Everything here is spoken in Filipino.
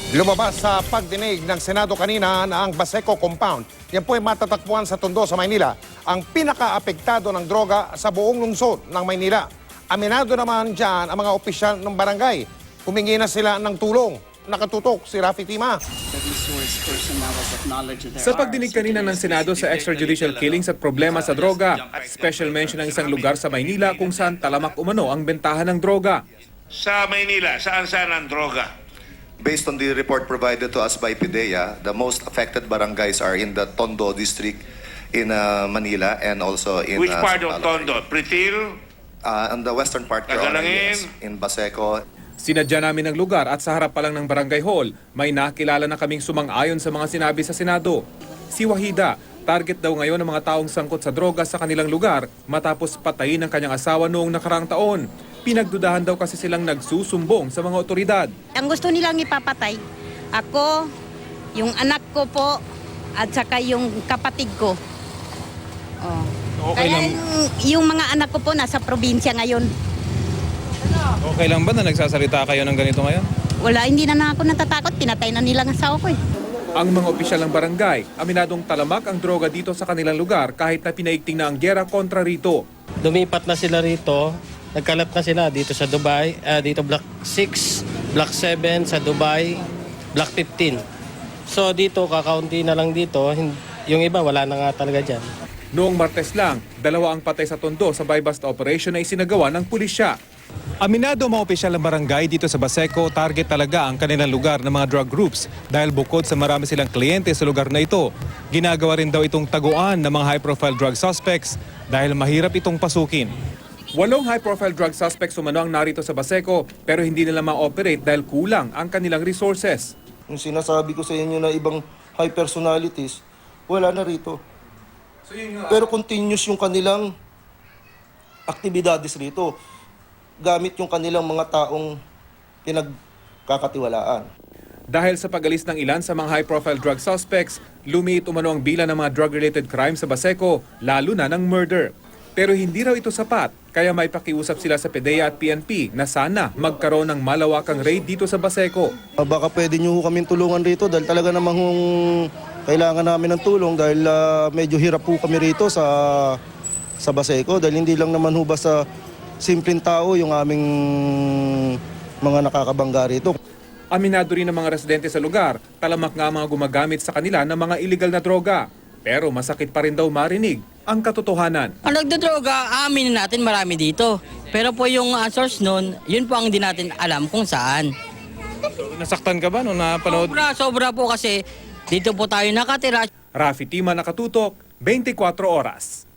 Lumabas sa pagdinig ng Senado kanina na ang Baseco Compound, yan po ay matatagpuan sa Tondo sa Maynila, ang pinaka-apektado ng droga sa buong lungsod ng Maynila. Aminado naman dyan ang mga opisyal ng barangay. Humingi na sila ng tulong. Nakatutok si Rafi Tima. Sa pagdinig kanina ng Senado sa extrajudicial killings at problema sa droga, special mention ng isang lugar sa Maynila kung saan talamak umano ang bentahan ng droga. Sa Maynila, saan-saan ang droga? Based on the report provided to us by PIDEA, the most affected barangays are in the Tondo district in Manila and also in... Which part of Tondo? Pritil? On the western part, Your Honor, yes, in Baseco. Sinadya namin ang lugar at sa harap pa lang ng barangay hall, may nakilala na kaming sumang-ayon sa mga sinabi sa Senado. Si Wahida, target daw ngayon ng mga taong sangkot sa droga sa kanilang lugar matapos patayin ng kanyang asawa noong nakaraang taon. Pinagdudahan daw kasi silang nagsusumbong sa mga otoridad. Ang gusto nilang ipapatay, ako, yung anak ko po, at saka yung kapatid ko. Oh. Okay Kaya lang. yung mga anak ko po nasa probinsya ngayon. Okay lang ba na nagsasalita kayo ng ganito ngayon? Wala, hindi na ako natatakot. Pinatay na nilang asawa ko eh. Ang mga opisyal ng barangay, aminadong talamak ang droga dito sa kanilang lugar kahit na pinaigting na ang giyera kontra rito. Lumipat na sila rito, nagkalat na sila dito sa Dubai, dito Block 6, Block 7 sa Dubai, Block 15. So dito, kakaunti na lang dito, yung iba wala na nga talaga dyan. Noong Martes lang, 2 ang patay sa Tondo sa buy-bust operation na isinagawa ng pulisya. Aminado mga opisyal ng barangay dito sa Baseco, target talaga ang kanilang lugar ng mga drug groups dahil bukod sa marami silang kliyente sa lugar na ito, ginagawa rin daw itong taguan ng mga high-profile drug suspects dahil mahirap itong pasukin. 8 high-profile drug suspects umano ang narito sa Baseco pero hindi nila ma-operate dahil kulang ang kanilang resources. Yung sinasabi ko sa inyo na ibang high personalities, wala na rito. Pero continuous yung kanilang aktibidades rito. Gamit yung kanilang mga taong pinagkakatiwalaan. Dahil sa pag-alis ng ilan sa mga high-profile drug suspects, lumiit umano ang bilang ng mga drug-related crimes sa Baseco, lalo na ng murder. Pero hindi raw ito sapat, kaya may pakiusap sila sa PIDEA at PNP na sana magkaroon ng malawakang raid dito sa Baseco. Baka pwede nyo kami tulungan rito dahil talaga namang kailangan namin ng tulong dahil medyo hirap po kami rito sa Baseco dahil hindi lang naman basta simpleng tao yung aming mga nakakabangga rito. Aminado rin ng mga residente sa lugar, talamak nga mga gumagamit sa kanila ng mga illegal na droga. Pero masakit pa rin daw marinig ang katotohanan. Ang nagdodroga, aminin natin marami dito. Pero po yung source nun, yun po ang hindi natin alam kung saan. So, nasaktan ka ba nung napanood? Sobra po kasi dito po tayo nakatira. Rafi Tima, Nakatutok, 24 Oras.